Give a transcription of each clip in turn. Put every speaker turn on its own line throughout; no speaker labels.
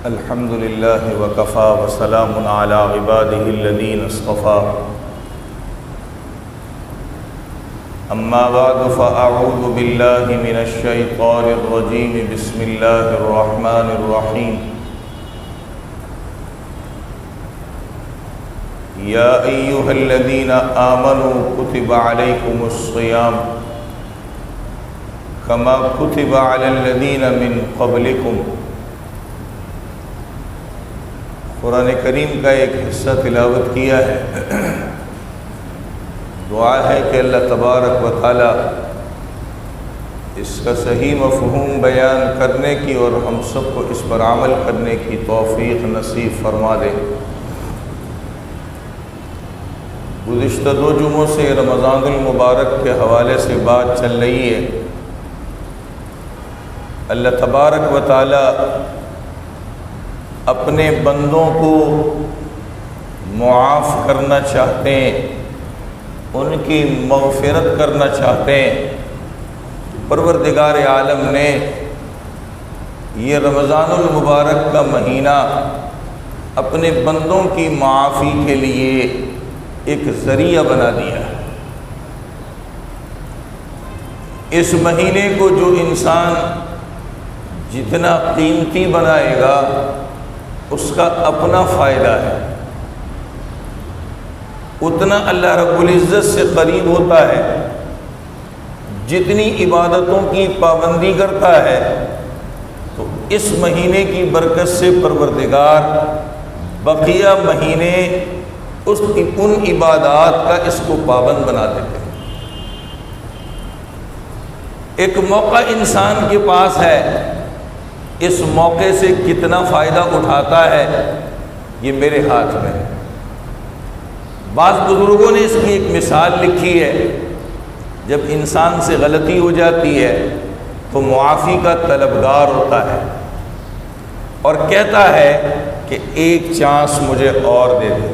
الحمد لله وكفى وسلام على عباده الذين اصطفى أما بعد فأعوذ بالله من الشيطان الرجيم بسم الله الرحمن الرحيم يا أيها الذين آمنوا كتب عليكم الصيام كما كتب على الذين من قبلكم. قرآن کریم کا ایک حصہ تلاوت کیا ہے. دعا ہے کہ اللہ تبارک و تعالی اس کا صحیح مفہوم بیان کرنے کی اور ہم سب کو اس پر عمل کرنے کی توفیق نصیب فرما دے. گزشتہ 2 جمعوں سے رمضان المبارک کے حوالے سے بات چل رہی ہے. اللہ تبارک و تعالی اپنے بندوں کو معاف کرنا چاہتے ہیں، ان کی مغفرت کرنا چاہتے ہیں. پروردگار عالم نے یہ رمضان المبارک کا مہینہ اپنے بندوں کی معافی کے لیے ایک ذریعہ بنا دیا. اس مہینے کو جو انسان جتنا قیمتی بنائے گا اس کا اپنا فائدہ ہے، اتنا اللہ رب العزت سے قریب ہوتا ہے. جتنی عبادتوں کی پابندی کرتا ہے تو اس مہینے کی برکت سے پروردگار بقیہ مہینے ان عبادات کا اس کو پابند بنا دیتے ہیں. ایک موقع انسان کے پاس ہے، اس موقع سے کتنا فائدہ اٹھاتا ہے یہ میرے ہاتھ میں ہے. بعض بزرگوں نے اس کی ایک مثال لکھی ہے. جب انسان سے غلطی ہو جاتی ہے تو معافی کا طلبگار ہوتا ہے اور کہتا ہے کہ ایک چانس مجھے اور دے دے.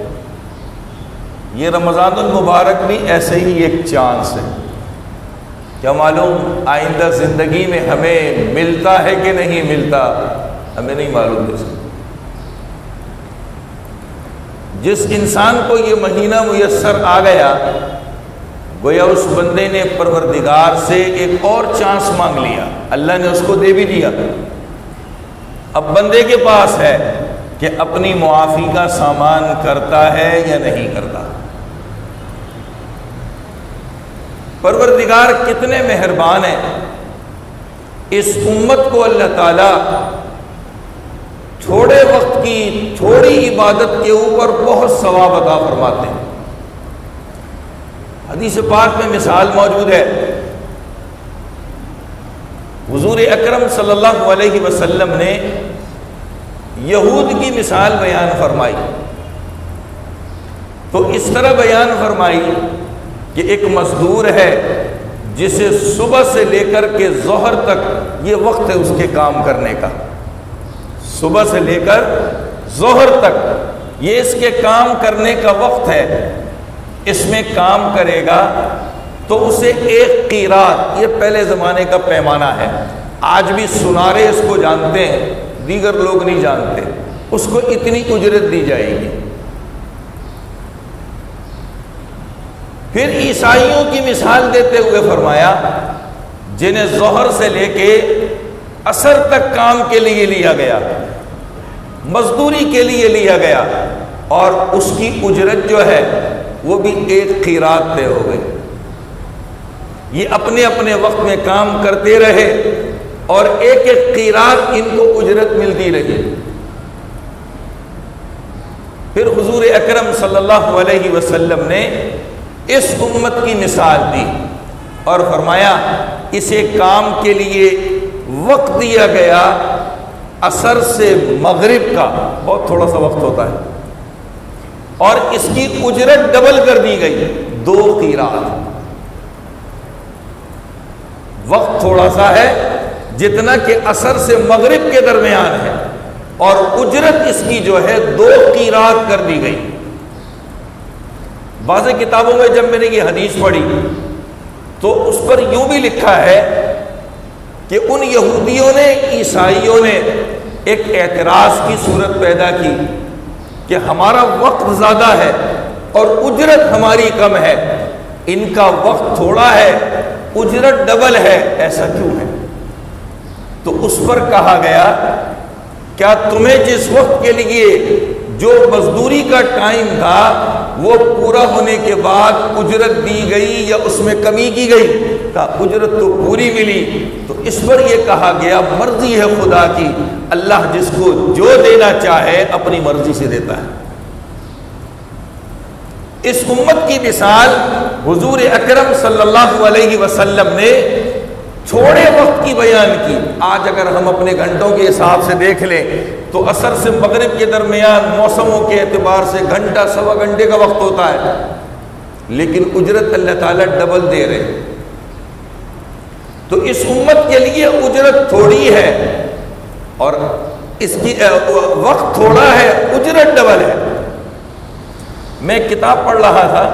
یہ رمضان المبارک بھی ایسے ہی ایک چانس ہے. کیا معلوم آئندہ زندگی میں ہمیں ملتا ہے کہ نہیں ملتا، ہمیں نہیں معلوم. جس انسان کو یہ مہینہ میسر آ گیا گویا اس بندے نے پروردگار سے ایک اور چانس مانگ لیا، اللہ نے اس کو دے بھی دیا. اب بندے کے پاس ہے کہ اپنی معافی کا سامان کرتا ہے یا نہیں کرتا. پروردگار کتنے مہربان ہیں. اس امت کو اللہ تعالیٰ تھوڑے وقت کی تھوڑی عبادت کے اوپر بہت ثواب عطا فرماتے ہیں. حدیث پاک میں مثال موجود ہے. حضور اکرم صلی اللہ علیہ وسلم نے یہود کی مثال بیان فرمائی تو اس طرح بیان فرمائی کہ ایک مزدور ہے جسے صبح سے لے کر کے ظہر تک یہ وقت ہے اس کے کام کرنے کا. صبح سے لے کر ظہر تک یہ اس کے کام کرنے کا وقت ہے. اس میں کام کرے گا تو اسے 1 قیراط، یہ پہلے زمانے کا پیمانہ ہے، آج بھی سنارے اس کو جانتے ہیں، دیگر لوگ نہیں جانتے. اس کو اتنی اجرت دی جائے گی. پھر عیسائیوں کی مثال دیتے ہوئے فرمایا جنہیں ظہر سے لے کے عصر تک کام کے لیے لیا گیا، مزدوری کے لیے لیا گیا، اور اس کی اجرت جو ہے وہ بھی 1 قیراط طے ہو گئی. یہ اپنے اپنے وقت میں کام کرتے رہے اور 1 قیراط ان کو اجرت ملتی رہی. پھر حضور اکرم صلی اللہ علیہ وسلم نے اس امت کی مثال دی اور فرمایا اسے کام کے لیے وقت دیا گیا عصر سے مغرب کا، بہت تھوڑا سا وقت ہوتا ہے، اور اس کی اجرت ڈبل کر دی گئی 2 قیراط. وقت تھوڑا سا ہے جتنا کہ عصر سے مغرب کے درمیان ہے اور اجرت اس کی جو ہے 2 قیراط کر دی گئی. بعض کتابوں میں جب میں نے یہ حدیث پڑھی تو اس پر یوں بھی لکھا ہے کہ ان یہودیوں نے، عیسائیوں نے ایک اعتراض کی صورت پیدا کی کہ ہمارا وقت زیادہ ہے اور اجرت ہماری کم ہے، ان کا وقت تھوڑا ہے اجرت ڈبل ہے، ایسا کیوں ہے؟ تو اس پر کہا گیا کیا تمہیں جس وقت کے لیے جو مزدوری کا ٹائم تھا وہ پورا ہونے کے بعد اجرت دی گئی یا اس میں کمی کی گئی؟ کہا اجرت تو پوری ملی۔ تو اس پر یہ کہا گیا مرضی ہے خدا کی، اللہ جس کو جو دینا چاہے اپنی مرضی سے دیتا ہے۔ اس امت کی مثال حضور اکرم صلی اللہ علیہ وسلم نے تھوڑے وقت کی بیان کی۔ آج اگر ہم اپنے گھنٹوں کے حساب سے دیکھ لیں تو عصر سے مغرب کے درمیان موسموں کے اعتبار سے گھنٹہ سوا گھنٹے کا وقت ہوتا ہے، لیکن اجرت اللہ تعالیٰ ڈبل دے رہے۔ تو اس امت کے لیے اجرت تھوڑی ہے اور اس کی وقت تھوڑا ہے، اجرت ڈبل ہے۔ میں کتاب پڑھ رہا تھا،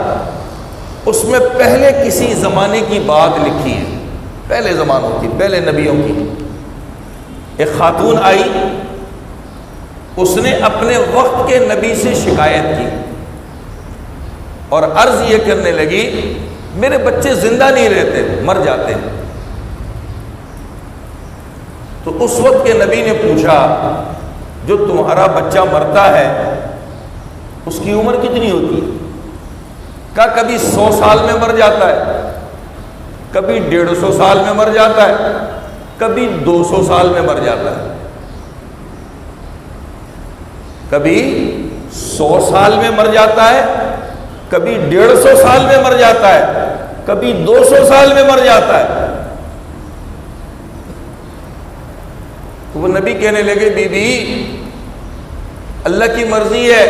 اس میں پہلے کسی زمانے کی بات لکھی ہے، پہلے زمانوں کی، پہلے نبیوں کی۔ ایک خاتون آئی، اس نے اپنے وقت کے نبی سے شکایت کی اور عرض یہ کرنے لگی میرے بچے زندہ نہیں رہتے، مر جاتے ہیں۔ تو اس وقت کے نبی نے پوچھا جو تمہارا بچہ مرتا ہے اس کی عمر کتنی ہوتی ہے؟ کہا کبھی 100 سال میں مر جاتا ہے، کبھی 150 سال میں مر جاتا ہے، کبھی 200 سال میں مر جاتا ہے، کبھی 100 سال میں مر جاتا ہے، کبھی 150 سال میں مر جاتا ہے، کبھی 200 سال میں مر جاتا ہے۔ تو وہ نبی کہنے لگے بی بی اللہ کی مرضی ہے،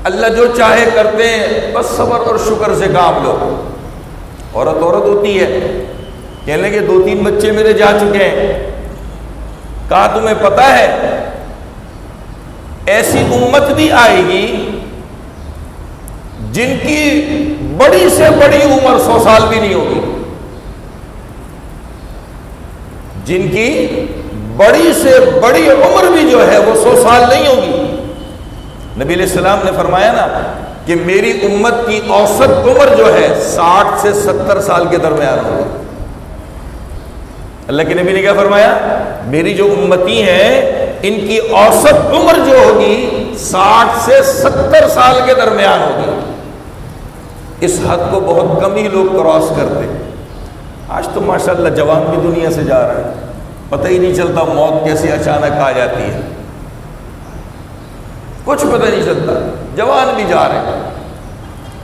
اللہ جو چاہے کرتے ہیں، بس صبر اور شکر سے کام لو۔ عورت ہوتی ہے، کہنے لگے 2-3 بچے میرے جا چکے ہیں۔ کہا تمہیں پتہ ہے ایسی امت بھی آئے گی جن کی بڑی سے بڑی عمر 100 سال بھی نہیں ہوگی، جن کی بڑی سے بڑی عمر بھی جو ہے وہ 100 سال نہیں ہوگی۔ نبی علیہ السلام نے فرمایا نا کہ میری امت کی اوسط عمر جو ہے 60 سے 70 سال کے درمیان ہوگی۔ اللہ کے نبی نے کیا فرمایا؟ میری جو امتی ہیں ان کی اوسط عمر جو ہوگی 60 سے 70 سال کے درمیان ہوگی۔ اس حد کو بہت کم ہی لوگ کراس کرتے۔ آج تو ماشاءاللہ جوان بھی دنیا سے جا رہا ہے، پتہ ہی نہیں چلتا موت کیسے اچانک آ جاتی ہے، کچھ پتہ نہیں چلتا، جوان بھی جا رہے ہیں۔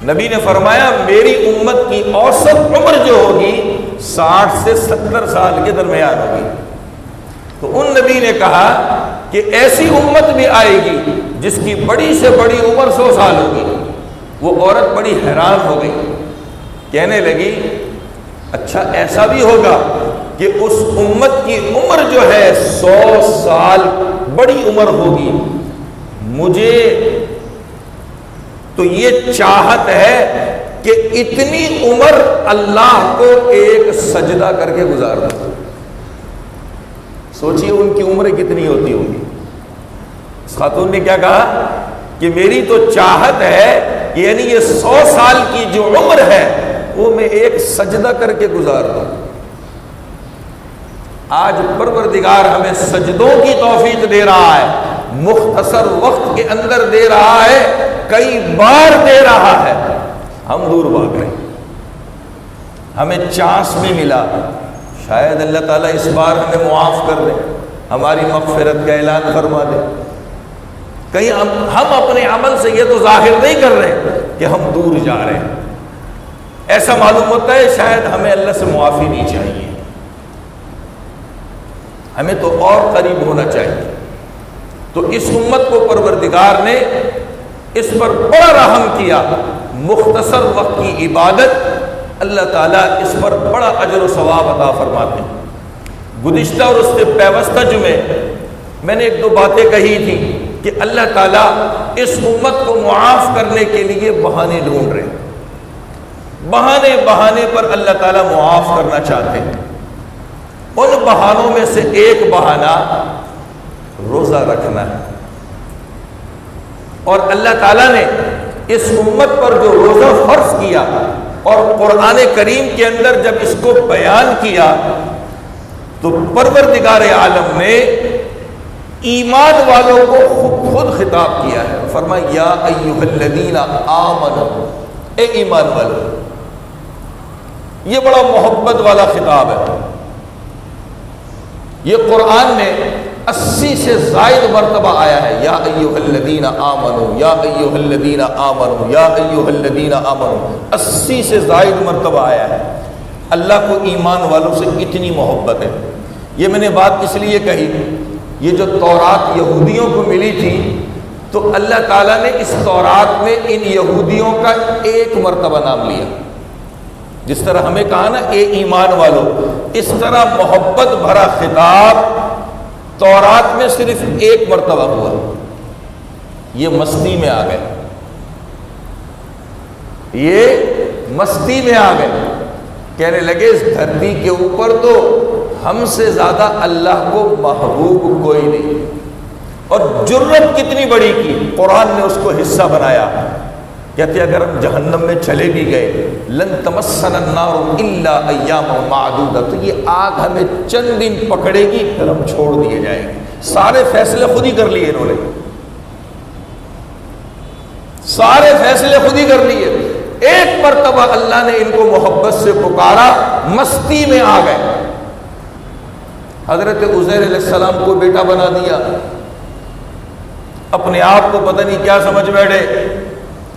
نبی نے فرمایا میری امت کی اوسط عمر جو ہوگی 60 سے 70 سال کے درمیان ہوگی۔ تو ان نبی نے کہا کہ ایسی امت بھی آئے گی جس کی بڑی سے بڑی عمر 100 سال ہوگی۔ وہ عورت بڑی حیران ہو گئی، کہنے لگی اچھا ایسا بھی ہوگا کہ اس امت کی عمر جو ہے 100 سال بڑی عمر ہوگی، مجھے تو یہ چاہت ہے کہ اتنی عمر اللہ کو ایک سجدہ کر کے گزار دو۔ سوچئے ان کی عمریں کتنی ہوتی ہوں گی۔ اس خاتون نے کیا کہا کہ میری تو چاہت ہے یعنی یہ 100 سال کی جو عمر ہے وہ میں ایک سجدہ کر کے گزار دوں۔ آج پروردگار ہمیں سجدوں کی توفیق دے رہا ہے، مختصر وقت کے اندر دے رہا ہے، کئی بار دے رہا ہے، ہم دور بھاگ رہے ہیں۔ ہمیں چانس میں ملا، شاید اللہ تعالیٰ اس بار ہمیں معاف کر دے، ہماری مغفرت کا اعلان فرما دے۔ کہیں ہم اپنے عمل سے یہ تو ظاہر نہیں کر رہے کہ ہم دور جا رہے ہیں، ایسا معلوم ہوتا ہے شاید ہمیں اللہ سے معافی نہیں چاہیے، ہمیں تو اور قریب ہونا چاہیے۔ تو اس امت کو پروردگار نے اس پر بڑا رحم کیا، مختصر وقت کی عبادت اللہ تعالیٰ اس پر بڑا اجر و ثواب عطا فرماتے ہیں۔ گزشتہ اور اس سے پیوستہ جمعے میں نے 1-2 باتیں کہی تھی کہ اللہ تعالیٰ اس امت کو معاف کرنے کے لیے بہانے ڈھونڈ رہے ہیں، بہانے پر اللہ تعالیٰ معاف کرنا چاہتے ہیں۔ ان بہانوں میں سے ایک بہانہ روزہ رکھنا ہے۔ اور اللہ تعالیٰ نے اس امت پر جو روزہ فرض کیا اور قرآن کریم کے اندر جب اس کو بیان کیا تو پروردگار عالم نے ایمان والوں کو خود خطاب کیا ہے، فرمایا یا ایھا الذین آمنوا، اے ایمان والو۔ یہ بڑا محبت والا خطاب ہے۔ یہ قرآن میں 80 سے زائد مرتبہ آیا ہے، یا ایھا الذین آمنوا، یا ایھا الذین آمنوا، یا ایھا الذین آمنوا، 80 سے زائد مرتبہ آیا ہے۔ اللہ کو ایمان والوں سے اتنی محبت ہے۔ یہ میں نے بات اس لیے کہی، یہ جو تورات یہودیوں کو ملی تھی تو اللہ تعالیٰ نے اس تورات میں ان یہودیوں کا ایک مرتبہ نام لیا، جس طرح ہمیں کہا نا اے ایمان والو، اس طرح محبت بھرا خطاب تورات میں صرف ایک مرتبہ ہوا۔ یہ مستی میں آ گئے، یہ مستی میں آ گئے، کہنے لگے اس دھرتی کے اوپر تو ہم سے زیادہ اللہ کو محبوب کوئی نہیں۔ اور جرت کتنی بڑی کی، قرآن نے اس کو حصہ بنایا۔ کہتے اگر ہم جہنم میں چلے بھی گئے، لن تمسنا النار الا ایاما معدودہ، تو یہ آگ ہمیں چند دن پکڑے گی پھر ہم چھوڑ دیے جائیں گے۔ سارے فیصلے خود ہی کر لیے انہوں نے، سارے فیصلے خود ہی کر لیے۔ ایک مرتبہ اللہ نے ان کو محبت سے پکارا، مستی میں آ گئے۔ حضرت عزیر علیہ السلام کو بیٹا بنا دیا، اپنے آپ کو پتہ نہیں کیا سمجھ بیٹھے۔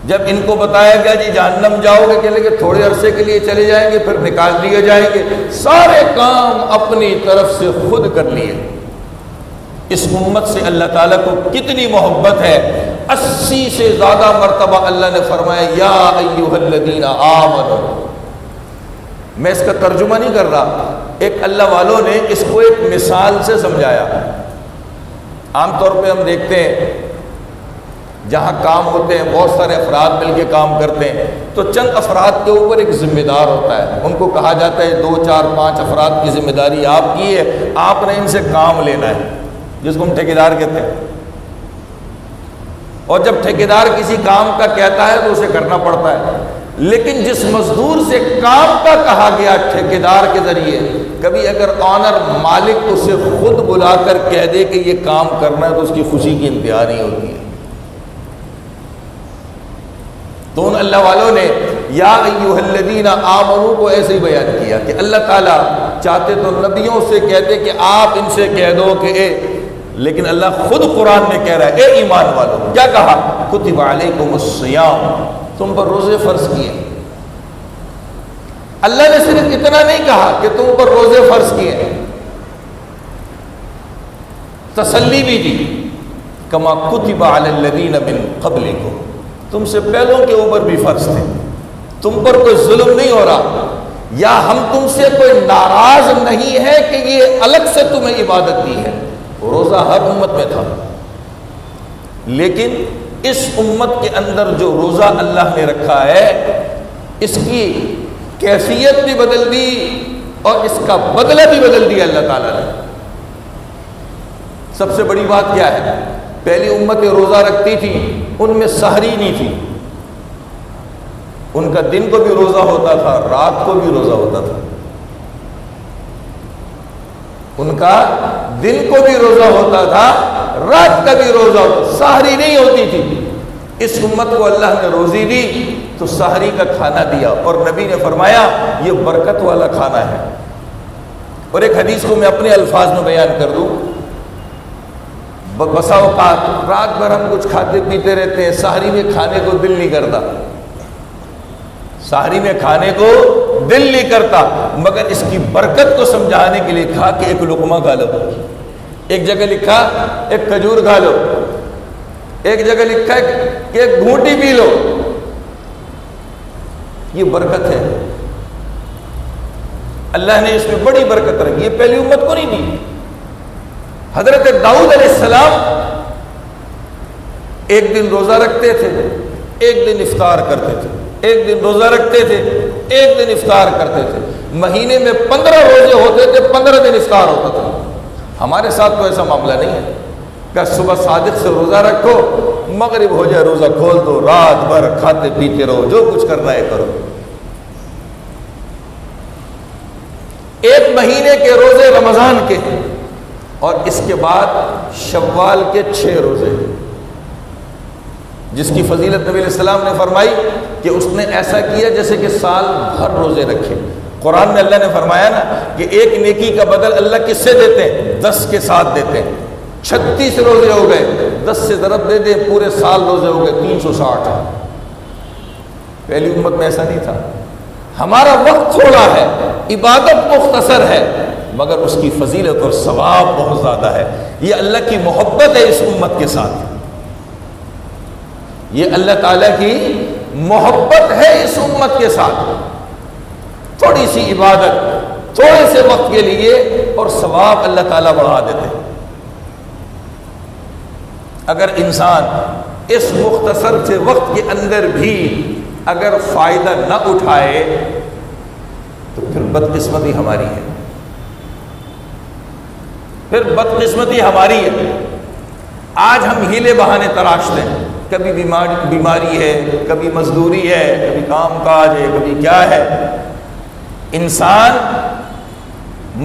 جب ان کو بتایا گیا جی جہنم جاؤ گے، کہنے لگے تھوڑے عرصے کے لیے چلے جائیں گے پھر نکال لیے جائیں گے۔ سارے کام اپنی طرف سے خود کر لیے۔ اس امت سے اللہ تعالیٰ کو کتنی محبت ہے، 80 سے زیادہ مرتبہ اللہ نے فرمایا یا ایھا الذین آمنوا۔ میں اس کا ترجمہ نہیں کر رہا، ایک اللہ والوں نے اس کو ایک مثال سے سمجھایا۔ عام طور پہ ہم دیکھتے ہیں جہاں کام ہوتے ہیں بہت سارے افراد مل کے کام کرتے ہیں تو چند افراد کے اوپر ایک ذمہ دار ہوتا ہے، ان کو کہا جاتا ہے 2 4 5 افراد کی ذمہ داری آپ کی ہے، آپ نے ان سے کام لینا ہے، جس کو ہم ٹھیکیدار کہتے ہیں۔ اور جب ٹھیکیدار کسی کام کا کہتا ہے تو اسے کرنا پڑتا ہے، لیکن جس مزدور سے کام کا کہا گیا ٹھیکیدار کے ذریعے، کبھی اگر آنر مالک اسے خود بلا کر کہہ دے کہ یہ کام کرنا ہے تو اس کی خوشی کی انتہا نہیں ہوتی ہے۔ تو ان اللہ والوں نے یا ایھا الذین آمنوا کو ایسے ہی بیان کیا کہ اللہ تعالیٰ چاہتے تو نبیوں سے کہتے کہ آپ ان سے کہہ دو کہ لیکن اللہ خود قرآن میں کہہ رہا ہے اے ایمان والو، کیا کہا؟ کتب علیکم الصیام، تم پر روزے فرض کیے۔ اللہ نے صرف اتنا نہیں کہا کہ تم پر روزے فرض کیے، تسلی بھی دی، کما کتب علی الذین من قبلکم، تم سے پہلوں کے اوپر بھی فرض تھے، تم پر کوئی ظلم نہیں ہو رہا، یا ہم تم سے کوئی ناراض نہیں ہے کہ یہ الگ سے تمہیں عبادت دی ہے۔ روزہ ہر امت میں تھا، لیکن اس امت کے اندر جو روزہ اللہ نے رکھا ہے اس کی کیفیت بھی بدل دی اور اس کا بدلہ بھی بدل دیا اللہ تعالیٰ نے۔ سب سے بڑی بات کیا ہے؟ پہلی امتیں روزہ رکھتی تھی، ان میں سحری نہیں تھی، ان کا دن کو بھی روزہ ہوتا تھا، رات کو بھی روزہ ہوتا تھا، ان کا دن کو بھی روزہ ہوتا تھا، رات کا بھی روزہ ہوتا، سحری نہیں ہوتی تھی۔ اس امت کو اللہ نے روزی دی تو سحری کا کھانا دیا، اور نبی نے فرمایا یہ برکت والا کھانا ہے۔ اور ایک حدیث کو میں اپنے الفاظ میں بیان کر دوں، بسا اوقات رات بھر ہم کچھ کھاتے پیتے رہتے ہیں، سحری میں کھانے کو دل نہیں کرتا، سحری میں کھانے کو دل نہیں کرتا، مگر اس کی برکت کو سمجھانے کے لیے کہا کہ ایک لقمہ کھا لو، ایک جگہ لکھا ایک کھجور کھا لو، ایک جگہ لکھا ہے کہ ایک گھونٹی پی لو، یہ برکت ہے۔ اللہ نے اس میں بڑی برکت رکھی، یہ پہلی امت کو نہیں دی۔ حضرت داؤد علیہ السلام ایک دن روزہ رکھتے تھے، ایک دن افطار کرتے تھے، ایک دن روزہ رکھتے تھے، ایک دن افطار کرتے تھے، مہینے میں 15 روزے ہوتے تھے، 15 دن افطار ہوتا تھا۔ ہمارے ساتھ تو ایسا معاملہ نہیں ہے، کہ صبح صادق سے روزہ رکھو، مغرب ہو جائے روزہ کھول دو، رات بھر کھاتے پیتے رہو، جو کچھ کرنا ہے کرو۔ ایک مہینے کے روزے رمضان کے اور اس کے بعد شوال کے 6 روزے، جس کی فضیلت نبی علیہ السلام نے فرمائی کہ اس نے ایسا کیا جیسے کہ سال بھر روزے رکھے۔ قرآن میں اللہ نے فرمایا نا کہ ایک نیکی کا بدل اللہ کس سے دیتے ہیں؟ 10 کے ساتھ دیتے ہیں۔ 36 روزے ہو گئے، 10 سے ضرب دے دیں، پورے سال روزے ہو گئے 360۔ پہلی امت میں ایسا نہیں تھا۔ ہمارا وقت تھوڑا ہے، عبادت مختصر ہے، مگر اس کی فضیلت اور ثواب بہت زیادہ ہے۔ یہ اللہ کی محبت ہے اس امت کے ساتھ، یہ اللہ تعالیٰ کی محبت ہے اس امت کے ساتھ۔ تھوڑی سی عبادت تھوڑے سے وقت کے لیے اور ثواب اللہ تعالیٰ بڑھا دیتے ہیں۔ اگر انسان اس مختصر سے وقت کے اندر بھی اگر فائدہ نہ اٹھائے تو پھر بدقسمتی ہماری ہے، پھر بدقسمتی ہماری ہے۔ آج ہم ہیلے بہانے تراشتے ہیں، کبھی بیماری ہے، کبھی مزدوری ہے، کبھی کام کاج ہے، کبھی کیا ہے۔ انسان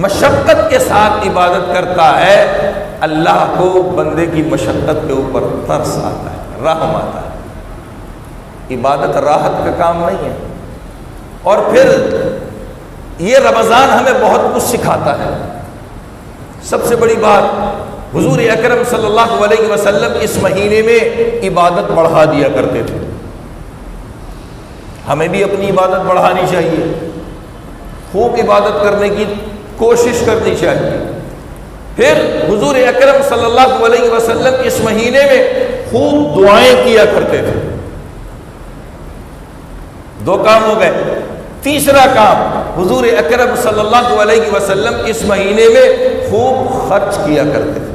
مشقت کے ساتھ عبادت کرتا ہے، اللہ کو بندے کی مشقت کے اوپر ترس آتا ہے، رحم آتا ہے۔ عبادت راحت کا کام نہیں ہے۔ اور پھر یہ رمضان ہمیں بہت کچھ سکھاتا ہے۔ سب سے بڑی بات، حضور اکرم صلی اللہ علیہ وسلم اس مہینے میں عبادت بڑھا دیا کرتے تھے۔ ہمیں بھی اپنی عبادت بڑھانی چاہیے، خوب عبادت کرنے کی کوشش کرنی چاہیے۔ پھر حضور اکرم صلی اللہ علیہ وسلم اس مہینے میں خوب دعائیں کیا کرتے تھے۔ 2 کام ہو گئے۔ تیسرا کام، حضور اکرم صلی اللہ علیہ وسلم اس مہینے میں خوب خرچ کیا کرتے تھے۔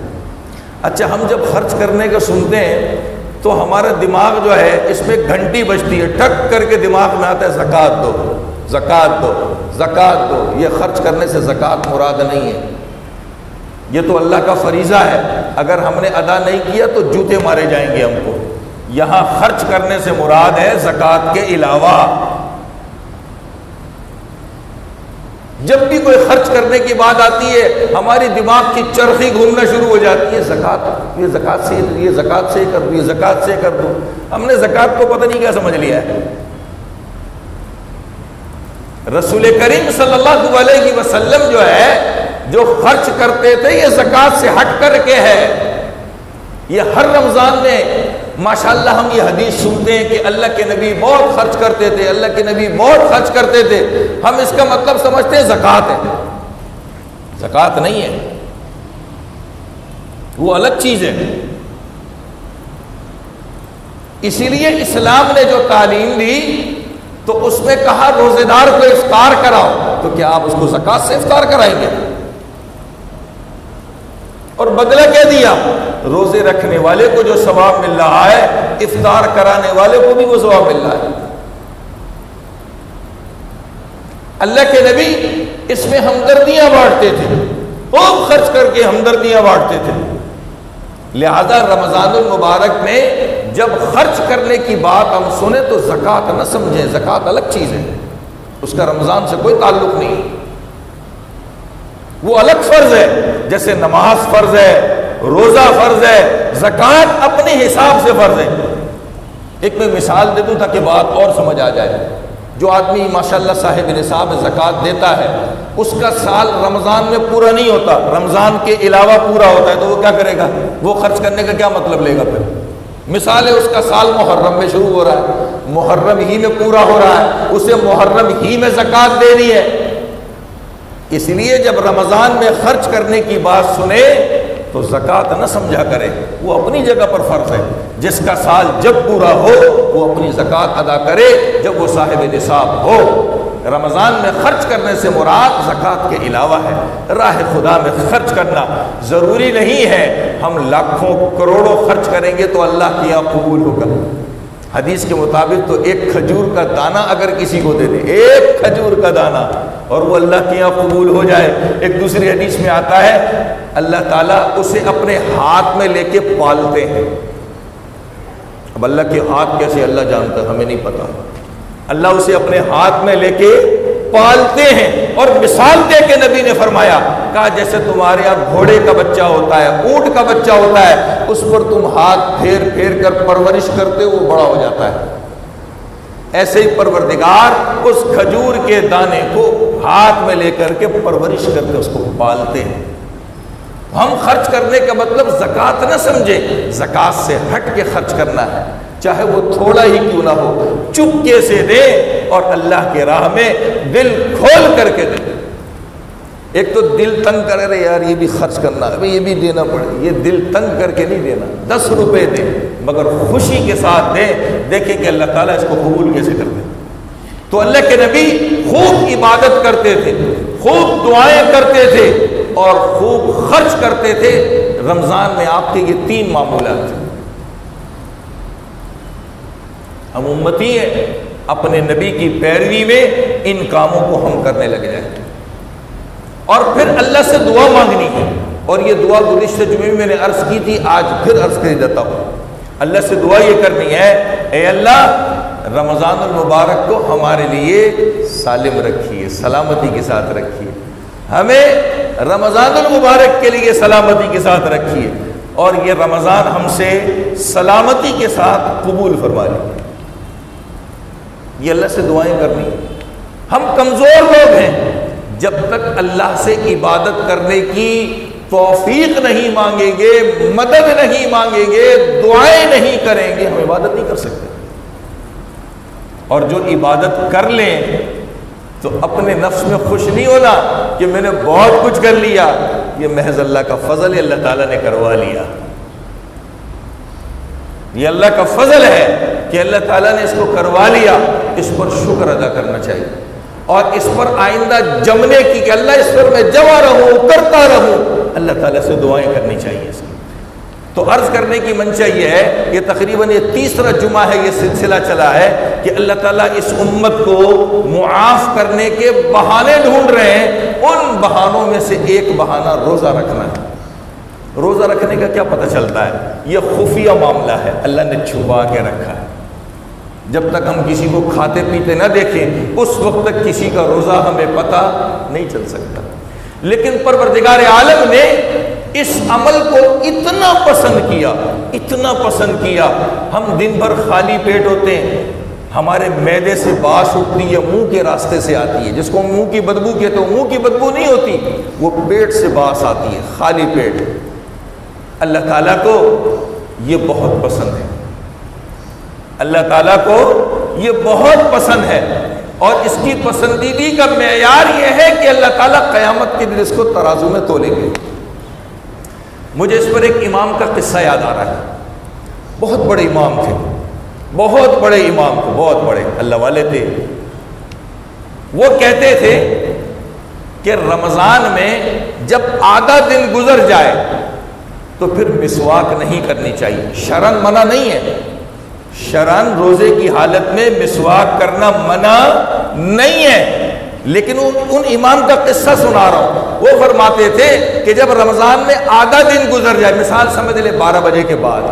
اچھا، ہم جب خرچ کرنے کا سنتے ہیں تو ہمارا دماغ جو ہے اس میں گھنٹی بجتی ہے، ٹک کر کے دماغ میں آتا ہے زکوٰۃ دو، زکوٰۃ دو، زکوٰۃ دو۔ یہ خرچ کرنے سے زکوٰۃ مراد نہیں ہے، یہ تو اللہ کا فریضہ ہے، اگر ہم نے ادا نہیں کیا تو جوتے مارے جائیں گے ہم کو۔ یہاں خرچ کرنے سے مراد ہے زکوٰۃ کے علاوہ۔ جب بھی کوئی خرچ کرنے کی بات آتی ہے ہماری دماغ کی چرخی گھومنا شروع ہو جاتی ہے، زکوٰۃ، یہ زکوٰۃ سے، یہ زکوٰۃ سے کر دو، یہ زکوٰۃ سے کر دو۔ ہم نے زکوٰۃ کو پتہ نہیں کیا سمجھ لیا ہے۔ رسول کریم صلی اللہ علیہ وسلم جو ہے جو خرچ کرتے تھے یہ زکوٰۃ سے ہٹ کر کے ہے۔ یہ ہر رمضان میں ماشاءاللہ ہم یہ حدیث سنتے ہیں کہ اللہ کے نبی بہت خرچ کرتے تھے، اللہ کے نبی بہت خرچ کرتے تھے۔ ہم اس کا مطلب سمجھتے ہیں زکوٰۃ ہے، زکوٰۃ نہیں ہے، وہ الگ چیز ہے۔ اسی لیے اسلام نے جو تعلیم دی تو اس میں کہا روزے دار کو افطار کراؤ، تو کیا آپ اس کو زکوٰۃ سے افطار کرائیں گے؟ اور بدلہ کیا دیا؟ روزے رکھنے والے کو جو ثواب مل رہا ہے، افطار کرانے والے کو بھی وہ ثواب مل رہا ہے۔ اللہ کے نبی اس میں ہمدردیاں بانٹتے تھے، خوب خرچ کر کے ہمدردیاں بانٹتے تھے۔ لہذا رمضان المبارک میں جب خرچ کرنے کی بات ہم سنیں تو زکوٰۃ نہ سمجھیں، زکوٰۃ الگ چیز ہے، اس کا رمضان سے کوئی تعلق نہیں، وہ الگ فرض ہے۔ جیسے نماز فرض ہے، روزہ فرض ہے، زکوٰۃ اپنے حساب سے فرض ہے۔ ایک میں مثال دے دوں تاکہ بات اور سمجھ آ جائے۔ جو آدمی ماشاءاللہ صاحب نصاب زکوٰۃ دیتا ہے، اس کا سال رمضان میں پورا نہیں ہوتا، رمضان کے علاوہ پورا ہوتا ہے، تو وہ کیا کرے گا؟ وہ خرچ کرنے کا کیا مطلب لے گا؟ پھر مثال ہے، اس کا سال محرم میں شروع ہو رہا ہے، محرم ہی میں پورا ہو رہا ہے، اسے محرم ہی میں زکوٰۃ دینی ہے۔ اس لیے جب رمضان میں خرچ کرنے کی بات سنے تو زکوٰۃ نہ سمجھا کرے، وہ اپنی جگہ پر فرض ہے۔ جس کا سال جب پورا ہو وہ اپنی زکوٰۃ ادا کرے جب وہ صاحب نصاب ہو۔ رمضان میں خرچ کرنے سے مراد زکوٰۃ کے علاوہ ہے۔ راہ خدا میں خرچ کرنا ضروری نہیں ہے ہم لاکھوں کروڑوں خرچ کریں گے تو اللہ کے یہاں قبول ہوگا۔ حدیث کے مطابق تو ایک کھجور کا دانہ اگر کسی کو دے دے، ایک کھجور کا دانہ، اور وہ اللہ کے یہاں قبول ہو جائے، ایک دوسری حدیث میں آتا ہے اللہ تعالیٰ اسے اپنے ہاتھ میں لے کے پالتے ہیں۔ اب اللہ کے ہاتھ کیسے اللہ جانتا ہے، ہمیں نہیں پتا۔ اللہ اسے اپنے ہاتھ میں لے کے پالتے ہیں، اور مثال دے کے نبی نے فرمایا، کہا جیسے تمہارے یہاں گھوڑے کا بچہ ہوتا ہے، اونٹ کا بچہ ہوتا ہے، اس پر تم ہاتھ پھیر پھیر کر پرورش کرتے ہو، وہ بڑا ہو جاتا ہے، ایسے ہی پروردگار اس کھجور کے دانے کو ہاتھ میں لے کر کے پرورش کرتے، اس کو پالتے ہیں۔ ہم خرچ کرنے کا مطلب زکوٰۃ نہ سمجھے، زکوٰۃ سے ہٹ کے خرچ کرنا ہے، چاہے وہ تھوڑا ہی کیوں نہ ہو، چپکے سے دے اور اللہ کے راہ میں دل کھول کر کے دے۔ ایک تو دل تنگ کرے رہے یار یہ بھی خرچ کرنا ہے، یہ بھی دینا پڑے، یہ دل تنگ کر کے نہیں دینا، 10 روپے دے مگر خوشی کے ساتھ دے، دیکھیں کہ اللہ تعالیٰ اس کو قبول کیسے کرتے۔ تو اللہ کے نبی خوب عبادت کرتے تھے، خوب دعائیں کرتے تھے اور خوب خرچ کرتے تھے۔ رمضان میں آپ کے یہ 3 معمولات تھے۔ ہم امتی ہیں، اپنے نبی کی پیروی میں ان کاموں کو ہم کرنے لگ جائیں، اور پھر اللہ سے دعا مانگنی ہے۔ اور یہ دعا گزشتہ جمعے میں میں نے عرض کی تھی، آج پھر عرض کر دیتا ہوں۔ اللہ سے دعا یہ کرنی ہے، اے اللہ رمضان المبارک کو ہمارے لیے سالم رکھیے، سلامتی کے ساتھ رکھیے، ہمیں رمضان المبارک کے لیے سلامتی کے ساتھ رکھیے، اور یہ رمضان ہم سے سلامتی کے ساتھ قبول فرما لیجیے۔ یہ اللہ سے دعائیں کرنی۔ ہم کمزور لوگ ہیں، جب تک اللہ سے عبادت کرنے کی توفیق نہیں مانگیں گے، مدد نہیں مانگیں گے، دعائیں نہیں کریں گے، ہم عبادت نہیں کر سکتے۔ اور جو عبادت کر لیں تو اپنے نفس میں خوش نہیں ہونا کہ میں نے بہت کچھ کر لیا، یہ محض اللہ کا فضل ہے، اللہ تعالیٰ نے کروا لیا، یہ اللہ کا فضل ہے کہ اللہ تعالیٰ نے اس کو کروا لیا، اس پر شکر ادا کرنا چاہیے، اور اس پر آئندہ جمنے کی کہ اللہ اس پر میں جمع رہوں، کرتا رہوں، اللہ تعالیٰ سے دعائیں کرنی چاہیے اس کی۔ تو عرض کرنے کی منشا یہ ہے، یہ تقریباً یہ 3را جمعہ ہے، یہ سلسلہ چلا ہے کہ اللہ تعالیٰ اس امت کو معاف کرنے کے بہانے ڈھونڈ رہے ہیں، ان بہانوں میں سے ایک بہانہ روزہ رکھنا ہے۔ روزہ رکھنے کا کیا پتہ چلتا ہے؟ یہ خفیہ معاملہ ہے، اللہ نے چھپا کے رکھا ہے۔ جب تک ہم کسی کو کھاتے پیتے نہ دیکھیں اس وقت تک کسی کا روزہ ہمیں پتہ نہیں چل سکتا، لیکن پروردگار عالم نے اس عمل کو اتنا پسند کیا، اتنا پسند کیا، ہم دن بھر خالی پیٹ ہوتے ہیں، ہمارے معدے سے باش اٹھتی ہے، منہ کے راستے سے آتی ہے، جس کو منہ کی بدبو کہتے ہیں، منہ کی بدبو نہیں ہوتی، وہ پیٹ سے باس آتی ہے، خالی پیٹ۔ اللہ تعالیٰ کو یہ بہت پسند ہے، اللہ تعالیٰ کو یہ بہت پسند ہے، اور اس کی پسندیدگی کا معیار یہ ہے کہ اللہ تعالیٰ قیامت کے دن اس کو ترازو میں تولیں گے۔ مجھے اس پر ایک امام کا قصہ یاد آ رہا ہے، بہت بڑے امام تھے، بہت بڑے امام تھے، بہت بڑے اللہ والے تھے۔ وہ کہتے تھے کہ رمضان میں جب آدھا دن گزر جائے تو پھر مسواک نہیں کرنی چاہیے، شرعاً منع نہیں ہے، شرعاً روزے کی حالت میں مسواک کرنا منع نہیں ہے، لیکن ان امام کا قصہ سنا رہا ہوں۔ وہ فرماتے تھے کہ جب رمضان میں آدھا دن گزر جائے، مثال سمجھ لے 12 بجے کے بعد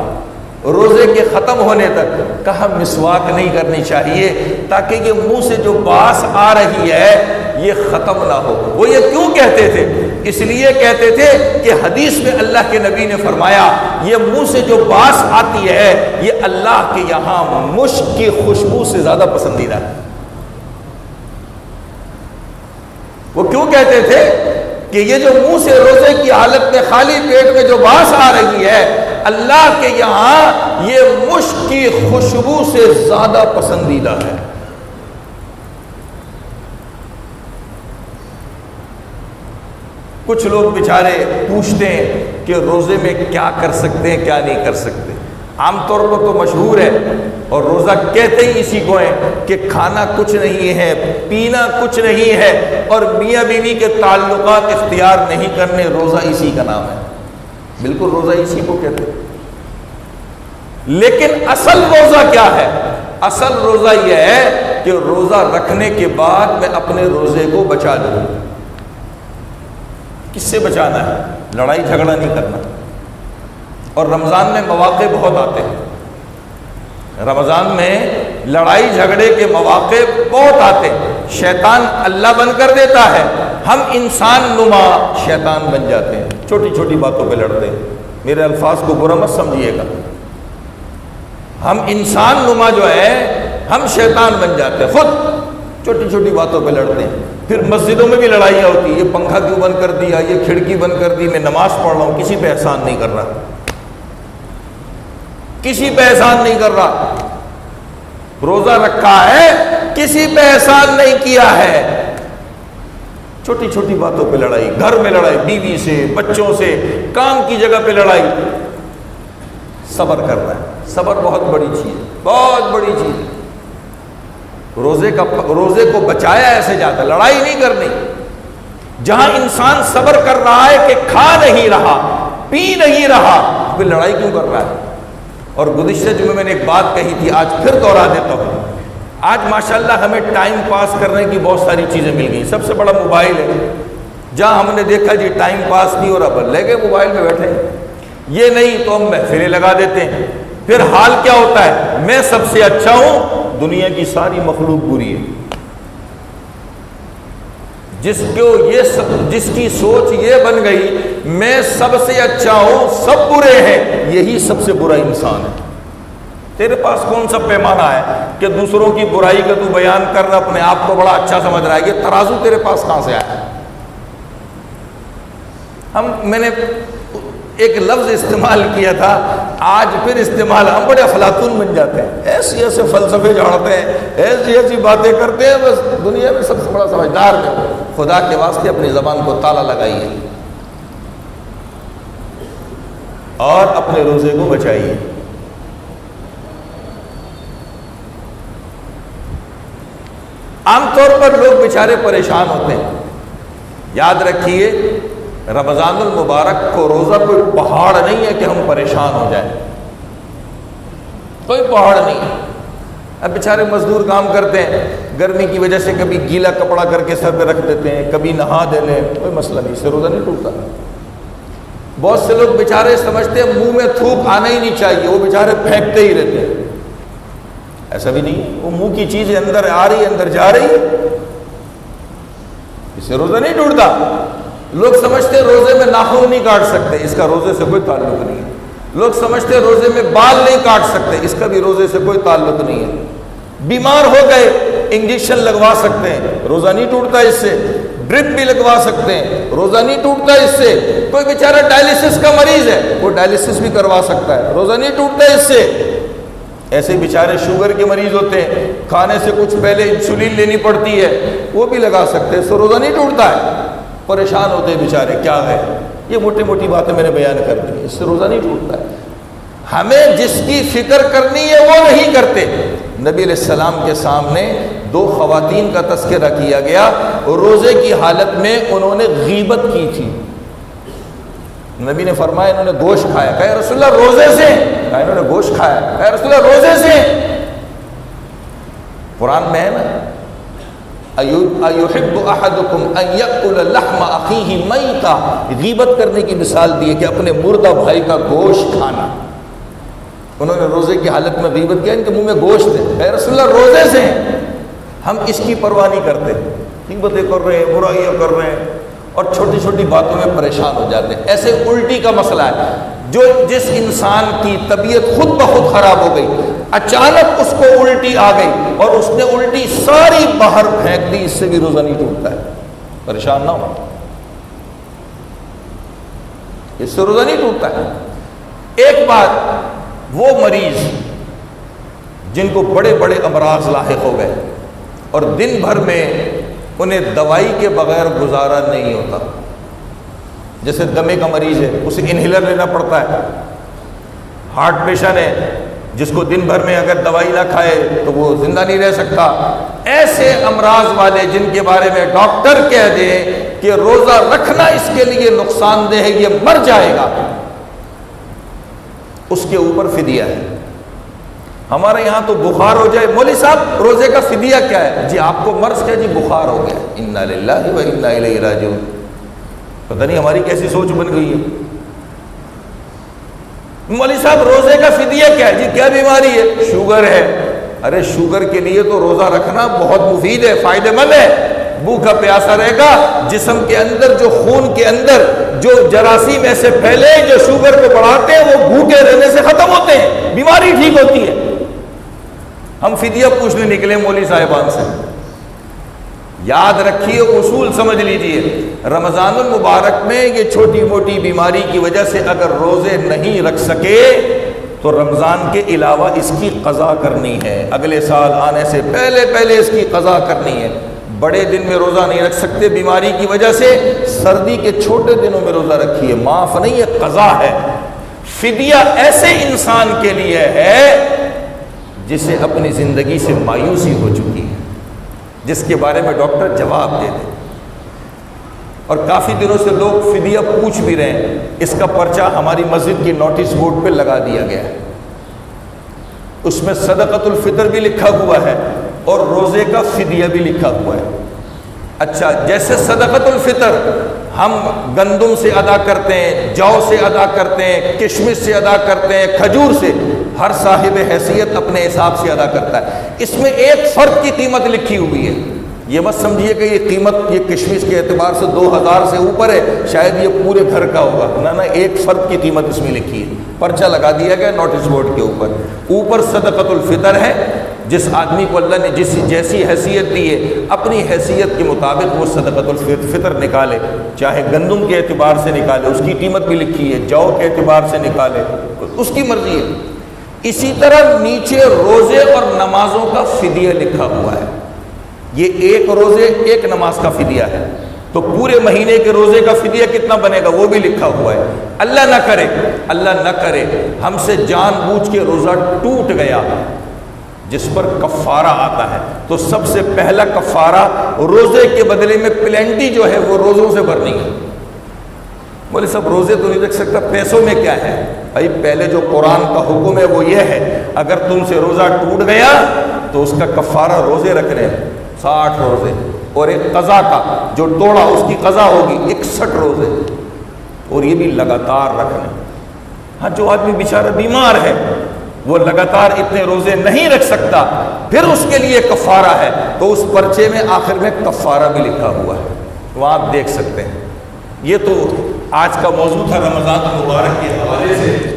روزے کے ختم ہونے تک، کہا مسواک نہیں کرنی چاہیے تاکہ یہ منہ سے جو باس آ رہی ہے یہ ختم نہ ہو۔ وہ یہ کیوں کہتے تھے؟ اس لیے کہتے تھے کہ حدیث میں اللہ کے نبی نے فرمایا یہ منہ سے جو باس آتی ہے یہ اللہ کے یہاں مشک کی خوشبو سے زیادہ پسندیدہ ہے۔ وہ کیوں کہتے تھے کہ یہ جو منہ سے روزے کی حالت میں خالی پیٹ میں جو باس آ رہی ہے اللہ کے یہاں یہ مشک کی خوشبو سے زیادہ پسندیدہ ہے۔ کچھ لوگ بیچارے پوچھتے ہیں کہ روزے میں کیا کر سکتے ہیں کیا نہیں کر سکتے۔ عام طور پر تو مشہور ہے اور روزہ کہتے ہی اسی کو ہے کہ کھانا کچھ نہیں ہے، پینا کچھ نہیں ہے، اور میاں بیوی کے تعلقات اختیار نہیں کرنے، روزہ اسی کا نام ہے۔ بالکل روزہ اسی کو کہتے ہیں۔ لیکن اصل روزہ کیا ہے؟ اصل روزہ یہ ہے کہ روزہ رکھنے کے بعد میں اپنے روزے کو بچا لوں۔ کس سے بچانا ہے؟ لڑائی جھگڑا نہیں کرنا۔ اور رمضان میں مواقع بہت آتے ہیں، رمضان میں لڑائی جھگڑے کے مواقع بہت آتے ہیں۔ شیطان اللہ بن کر دیتا ہے، ہم انسان نما شیطان بن جاتے ہیں، چھوٹی چھوٹی باتوں پہ لڑتے ہیں۔ میرے الفاظ کو برا مت سمجھیے گا، ہم انسان نما جو ہے ہم شیطان بن جاتے ہیں، خود چھوٹی چھوٹی باتوں پہ لڑتے ہیں۔ پھر مسجدوں میں بھی لڑائیاں ہوتی ہیں، یہ پنکھا کیوں بند کر دیا، یہ کھڑکی بند کر دی، میں نماز پڑھ رہا ہوں، کسی پہ احسان نہیں کر رہا، کسی پہ احسان نہیں کر رہا، روزہ رکھا ہے، کسی پہ احسان نہیں کیا ہے۔ چھوٹی چھوٹی باتوں پہ لڑائی، گھر میں لڑائی، بیوی سے، بچوں سے، کام کی جگہ پہ لڑائی۔ صبر کرنا ہے، صبر بہت بڑی چیز ہے، بہت بڑی چیز ہے۔ روزے کو بچایا ایسے جاتا ہے، لڑائی نہیں کرنی۔ جہاں انسان صبر کر رہا ہے کہ کھا نہیں رہا، پی نہیں رہا، پھر لڑائی کیوں کر رہا ہے؟ اور گزشتہ جمعے میں نے ایک بات کہی تھی، آج پھر دوہرا دیتا ہوں۔ آج ماشاءاللہ ہمیں ٹائم پاس کرنے کی بہت ساری چیزیں مل گئی، سب سے بڑا موبائل ہے۔ جہاں ہم نے دیکھا جی ٹائم پاس نہیں ہو رہا، لے گئے موبائل میں بیٹھے، یہ نہیں تو ہم محفلیں لگا دیتے ہیں۔ پھر حال کیا ہوتا ہے؟ میں سب سے اچھا ہوں، دنیا کی ساری مخلوق بری ہے۔ جس کی سوچ یہ بن گئی میں سب سے اچھا ہوں، سب برے ہیں، یہی سب سے برا انسان ہے۔ تیرے پاس کون سا پیمانہ ہے کہ دوسروں کی برائی کا تو بیان کر رہا، اپنے آپ کو بڑا اچھا سمجھ رہا ہے؟ یہ ترازو تیرے پاس کہاں سے آیا؟ میں نے ایک لفظ استعمال کیا تھا، آج پھر استعمال، ہم بڑے افلاطون بن جاتے ہیں، ایسے ایسے فلسفے جھاڑتے ہیں، ایسی ایسی باتیں کرتے ہیں، بس دنیا میں سب سے بڑا سمجھدار ہے۔ خدا کے واسطے اپنی زبان کو تالا لگائیے اور اپنے روزے کو بچائیے۔ عام طور پر لوگ بیچارے پریشان ہوتے ہیں۔ یاد رکھیے رمضان المبارک کو روزہ کوئی پہاڑ نہیں ہے کہ ہم پریشان ہو جائیں، کوئی پہاڑ نہیں ہے۔ اب بیچارے مزدور کام کرتے ہیں، گرمی کی وجہ سے کبھی گیلا کپڑا کر کے سر پہ رکھ دیتے ہیں، کبھی نہا دے لیں، کوئی مسئلہ نہیں، اس سے روزہ نہیں ٹوٹتا۔ بہت سے لوگ بیچارے سمجھتے ہیں منہ میں تھوک آنا ہی نہیں چاہیے، وہ بیچارے پھینکتے ہی رہتے ہیں، ایسا بھی نہیں ہے، وہ منہ کی چیز اندر آ رہی ہے، اندر جا رہی ہے، اس سے روزہ نہیں ٹوٹتا۔ لوگ سمجھتے روزے میں ناخن نہیں کاٹ سکتے، اس کا روزے سے کوئی تعلق نہیں ہے۔ لوگ سمجھتے روزے میں بال نہیں کاٹ سکتے، اس کا بھی روزے سے کوئی تعلق نہیں ہے۔ بیمار ہو گئے انجیکشن لگوا سکتے ہیں، روزہ نہیں ٹوٹتا اس سے۔ ڈرپ بھی لگوا سکتے ہیں، روزہ نہیں ٹوٹتا اس سے۔ کوئی بیچارہ ڈائلیسس کا مریض ہے، وہ ڈائلیسس بھی کروا سکتا ہے، روزہ نہیں ٹوٹتا اس سے۔ ایسے بیچارے شوگر کے مریض ہوتے ہیں، کھانے سے کچھ پہلے انسولین لینی پڑتی ہے، وہ بھی لگا سکتے ہیں، اس سے روزہ نہیں ٹوٹتا ہے۔ پریشان ہوتے ہیں بیچارے، کیا ہے یہ موٹی موٹی باتیں میں نے بیان کر دی، اس سے روزہ نہیں ٹوٹتا ہے۔ ہمیں جس کی فکر کرنی ہے وہ نہیں کرتے۔ نبی علیہ السلام کے سامنے دو خواتین کا تذکرہ کیا گیا، روزے کی حالت میں انہوں نے غیبت کی تھی۔ نبی نے فرمایا انہوں نے گوشت کھایا، کہا یا رسول اللہ روزے سے؟ کہا انہوں نے گوشت کھایا، کہا یا رسول اللہ روزے سے؟ قرآن میں ہے نا، اَيُحِبُّ أَحَدُكُمْ أَن يَأْكُلَ لَحْمَ أَخِيهِ مَيْتًا، غیبت کرنے کی مثال دی ہے کہ اپنے مردہ بھائی کا گوشت کھانا۔ انہوں نے روزے کی حالت میں غیبت کیا، ان کے منہ میں گوشت ہے، اے رسول اللہ روزے سے ہیں۔ ہم اس کی پرواہ نہیں کرتے، غیبتیں کر رہے ہیں، برائیاں کر رہے ہیں، اور چھوٹی چھوٹی باتوں میں پریشان ہو جاتے ہیں۔ ایسے الٹی کا مسئلہ ہے، جس انسان کی طبیعت خود بخود خراب ہو گئی، اچانک اس کو الٹی آ گئی اور اس نے الٹی ساری باہر پھینک دی، اس سے بھی روزہ نہیں ٹوٹتا ہے۔ پریشان نہ ہو، اس سے روزہ نہیں ٹوٹتا ہے۔ ایک بات، وہ مریض جن کو بڑے بڑے امراض لاحق ہو گئے اور دن بھر میں انہیں دوائی کے بغیر گزارا نہیں ہوتا، جیسے دمے کا مریض ہے، اسے انہیلر لینا پڑتا ہے، ہارٹ پیشنٹ ہے جس کو دن بھر میں اگر دوائی نہ کھائے تو وہ زندہ نہیں رہ سکتا، ایسے امراض والے جن کے بارے میں ڈاکٹر کہہ دے کہ روزہ رکھنا اس کے لیے نقصان دہ ہے، یہ مر جائے گا، اس کے اوپر فدیہ ہے۔ ہمارے یہاں تو بخار ہو جائے، مولوی صاحب روزے کا فدیہ کیا ہے؟ جی آپ کو مرض کیا؟ جی بخار ہو گیا، انا للہ و انا الیہ راجعون۔ پتہ نہیں ہماری کیسی سوچ بن گئی ہے۔ مولوی صاحب روزے کا فدیہ کیا ہے؟ جی کیا بیماری ہے؟ شوگر ہے۔ ارے شوگر کے لیے تو روزہ رکھنا بہت مفید ہے، فائدہ مند ہے۔ بھوکا پیاسا رہے گا، جسم کے اندر جو خون کے اندر جو جراثیم ایسے پھیلے جو شوگر کو بڑھاتے ہیں وہ بھوکے رہنے سے ختم ہوتے ہیں، بیماری ٹھیک ہوتی ہے۔ ہم فدیہ پوچھنے نکلے مولوی صاحبان سے۔ یاد رکھیے، اصول سمجھ لیجئے، رمضان المبارک میں یہ چھوٹی موٹی بیماری کی وجہ سے اگر روزے نہیں رکھ سکے تو رمضان کے علاوہ اس کی قضا کرنی ہے، اگلے سال آنے سے پہلے اس کی قضا کرنی ہے۔ بڑے دن میں روزہ نہیں رکھ سکتے بیماری کی وجہ سے، سردی کے چھوٹے دنوں میں روزہ رکھیے، معاف نہیں ہے، قضا ہے۔ فدیہ ایسے انسان کے لیے ہے جسے اپنی زندگی سے مایوسی ہو چکی ہے، جس کے بارے میں ڈاکٹر جواب دے دے، اور کافی دنوں سے لوگ فدیہ پوچھ بھی رہے ہیں۔ اس کا پرچہ ہماری مسجد کی نوٹس بورڈ پہ لگا دیا گیا ہے، اس میں صدقۃ الفطر بھی لکھا ہوا ہے اور روزے کا فدیہ بھی لکھا ہوا ہے۔ اچھا، جیسے صدقۃ الفطر ہم گندم سے ادا کرتے ہیں، جو سے ادا کرتے ہیں، کشمش سے ادا کرتے ہیں، کھجور سے، ہر صاحب حیثیت اپنے حساب سے ادا کرتا ہے۔ اس میں ایک فرد کی قیمت لکھی ہوئی ہے، یہ مت سمجھیے کہ یہ قیمت یہ کشمش کے اعتبار سے 2000 سے اوپر ہے، شاید یہ پورے گھر کا ہوگا، نہ ایک فرد کی قیمت اس میں لکھی ہے، پرچہ لگا دیا گیا نوٹس بورڈ کے اوپر صدقۃ الفطر ہے۔ جس آدمی کو اللہ نے جیسی حیثیت دی ہے اپنی حیثیت کے مطابق وہ صدقۃ الفطر نکالے، چاہے گندم کے اعتبار سے نکالے، اس کی قیمت بھی لکھی ہے، جو کے اعتبار سے نکالے، اس کی مرضی ہے۔ اسی طرح نیچے روزے اور نمازوں کا فدیہ لکھا ہوا ہے، یہ ایک روزے ایک نماز کا فدیہ ہے، تو پورے مہینے کے روزے کا فدیہ کتنا بنے گا وہ بھی لکھا ہوا ہے۔ اللہ نہ کرے ہم سے جان بوجھ کے روزہ ٹوٹ گیا جس پر کفارہ آتا ہے، تو سب سے پہلا کفارہ روزے کے بدلے میں پلینٹی جو ہے وہ روزوں سے بھرنی ہے۔ بولے صاحب روزے تو نہیں رکھ سکتا، پیسوں میں کیا ہے؟ بھائی پہلے جو قرآن کا حکم ہے وہ یہ ہے، اگر تم سے روزہ ٹوٹ گیا تو اس کا کفارہ روزے رکھنے ہیں، 60 روزے، اور ایک قضا کا جو توڑا اس کی قضا ہوگی 61 روزے، اور یہ بھی لگاتار رکھنے۔ ہاں جو آدمی بیچارہ بیمار ہے وہ لگاتار اتنے روزے نہیں رکھ سکتا، پھر اس کے لیے کفارہ ہے، تو اس پرچے میں آخر میں کفارہ بھی لکھا ہوا ہے، وہاں آپ دیکھ سکتے ہیں۔ یہ تو آج کا موضوع تھا رمضان المبارک کے حوالے سے۔